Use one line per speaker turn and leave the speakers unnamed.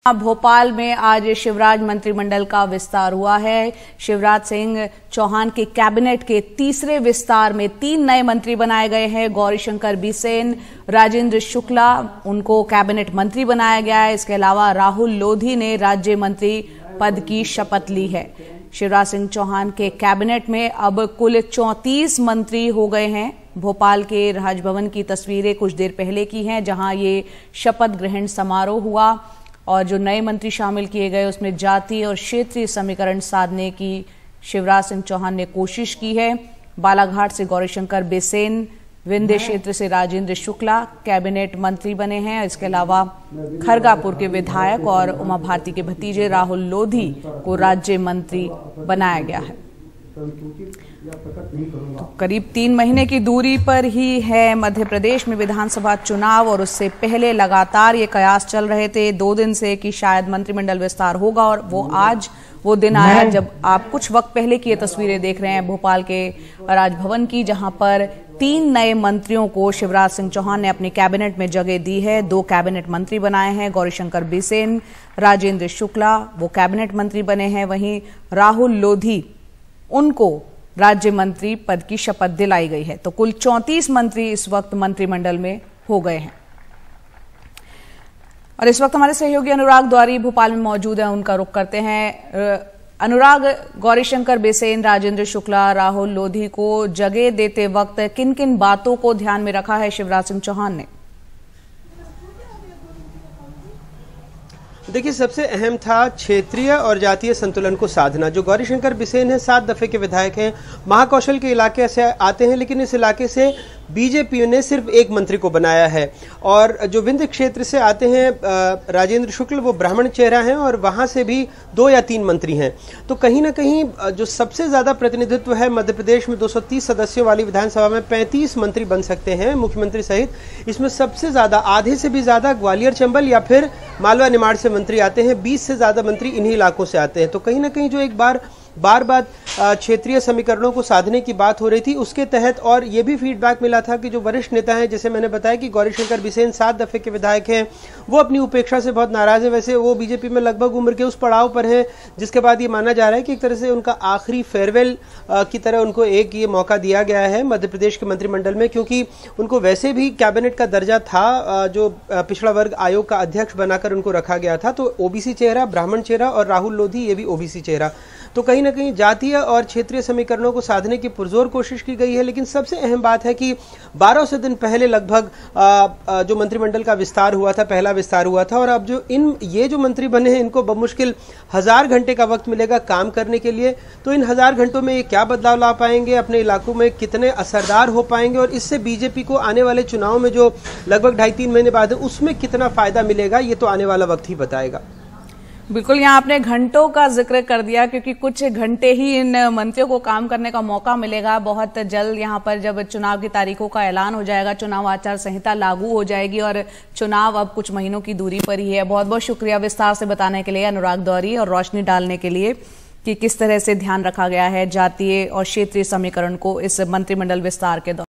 भोपाल में आज शिवराज मंत्रिमंडल का विस्तार हुआ है। शिवराज सिंह चौहान के कैबिनेट के तीसरे विस्तार में 3 नए मंत्री बनाए गए हैं। गौरीशंकर बिसेन, राजेंद्र शुक्ला, उनको कैबिनेट मंत्री बनाया गया है। इसके अलावा राहुल लोधी ने राज्य मंत्री पद की शपथ ली है। शिवराज सिंह चौहान के कैबिनेट में अब कुल 34 मंत्री हो गए हैं। भोपाल के राजभवन की तस्वीरें कुछ देर पहले की हैं, जहां ये शपथ ग्रहण समारोह हुआ और जो नए मंत्री शामिल किए गए उसमें जातीय और क्षेत्रीय समीकरण साधने की शिवराज सिंह चौहान ने कोशिश की है। बालाघाट से गौरीशंकर बिसेन, विंध्य क्षेत्र से राजेंद्र शुक्ला कैबिनेट मंत्री बने हैं। इसके अलावा खरगापुर के विधायक और उमा भारती के भतीजे राहुल लोधी को राज्य मंत्री बनाया गया है। तो करीब 3 महीने की दूरी पर ही है मध्य प्रदेश में विधानसभा चुनाव और उससे पहले लगातार ये कयास चल रहे थे 2 दिन से कि शायद मंत्रिमंडल विस्तार होगा और वो आज वो दिन आया जब आप कुछ वक्त पहले की ये तस्वीरें देख रहे हैं भोपाल के राजभवन की, जहां पर 3 नए मंत्रियों को शिवराज सिंह चौहान ने अपने कैबिनेट में जगह दी है। 2 कैबिनेट मंत्री बनाए हैं। गौरीशंकर बिसेन, राजेंद्र शुक्ला वो कैबिनेट मंत्री बने हैं। वहीं राहुल लोधी, उनको राज्य मंत्री पद की शपथ दिलाई गई है। तो कुल 34 मंत्री इस वक्त मंत्रिमंडल में हो गए हैं। और इस वक्त हमारे सहयोगी अनुराग द्वारी भोपाल में मौजूद है, उनका रुख करते हैं। अनुराग, गौरीशंकर बिसेन, राजेंद्र शुक्ला, राहुल लोधी को जगह देते वक्त किन किन बातों को ध्यान में रखा है शिवराज सिंह चौहान ने?
देखिए, सबसे अहम था क्षेत्रीय और जातीय संतुलन को साधना। जो गौरीशंकर बिसेन है 7 दफे के विधायक हैं, महाकौशल के इलाके से आते हैं, लेकिन इस इलाके से बीजेपी ने सिर्फ 1 मंत्री को बनाया है। और जो विंध्य क्षेत्र से आते हैं राजेंद्र शुक्ल, वो ब्राह्मण चेहरा हैं और वहां से भी 2 या 3 मंत्री हैं। तो कहीं ना कहीं जो सबसे ज्यादा प्रतिनिधित्व है मध्य प्रदेश में 230 सदस्यों वाली विधानसभा में 35 मंत्री बन सकते हैं मुख्यमंत्री सहित। इसमें सबसे ज्यादा, आधे से भी ज्यादा ग्वालियर, चंबल या फिर मालवा निमाड़ से मंत्री आते हैं। 20 से ज्यादा मंत्री इन्हीं इलाकों से आते हैं। तो कहीं ना कहीं जो एक बार क्षेत्रीय समीकरणों को साधने की बात हो रही थी, उसके तहत और ये भी फीडबैक मिला था कि जो वरिष्ठ नेता हैं, जैसे मैंने बताया कि गौरीशंकर बिसेन 7 दफे के विधायक हैं, वो अपनी उपेक्षा से बहुत नाराज है। वैसे वो बीजेपी में लगभग उम्र के उस पड़ाव पर हैं जिसके बाद ये माना जा रहा है कि एक तरह से उनका आखिरी फेयरवेल की तरह उनको एक ये मौका दिया गया है मध्य प्रदेश के मंत्रिमंडल में, क्योंकि उनको वैसे भी कैबिनेट का दर्जा था जो पिछड़ा वर्ग आयोग का अध्यक्ष बनाकर उनको रखा गया था। तो ओबीसी चेहरा, ब्राह्मण चेहरा और राहुल लोधी ये भी ओबीसी चेहरा। तो कहीं ना कहीं जातीय और क्षेत्रीय समीकरणों को साधने की पुरजोर कोशिश की गई है। लेकिन सबसे अहम बात है कि 1200 दिन पहले लगभग जो मंत्रिमंडल का विस्तार हुआ था, पहला विस्तार हुआ था, और अब जो ये जो मंत्री बने हैं, इनको बमुश्किल 1000 घंटे का वक्त मिलेगा काम करने के लिए। तो इन 1000 घंटों में ये क्या बदलाव ला पाएंगे, अपने इलाकों में कितने असरदार हो पाएंगे और इससे बीजेपी को आने वाले चुनाव में जो लगभग 2.5-3 महीने बाद है उसमें कितना फायदा मिलेगा, ये तो आने वाला वक्त ही बताएगा।
बिल्कुल, यहाँ आपने घंटों का जिक्र कर दिया क्योंकि कुछ घंटे ही इन मंत्रियों को काम करने का मौका मिलेगा। बहुत जल्द यहाँ पर जब चुनाव की तारीखों का ऐलान हो जाएगा, चुनाव आचार संहिता लागू हो जाएगी और चुनाव अब कुछ महीनों की दूरी पर ही है। बहुत बहुत शुक्रिया विस्तार से बताने के लिए अनुराग द्वारी और रोशनी डालने के लिए कि किस तरह से ध्यान रखा गया है जातीय और क्षेत्रीय समीकरण को इस मंत्रिमंडल विस्तार के दौरान।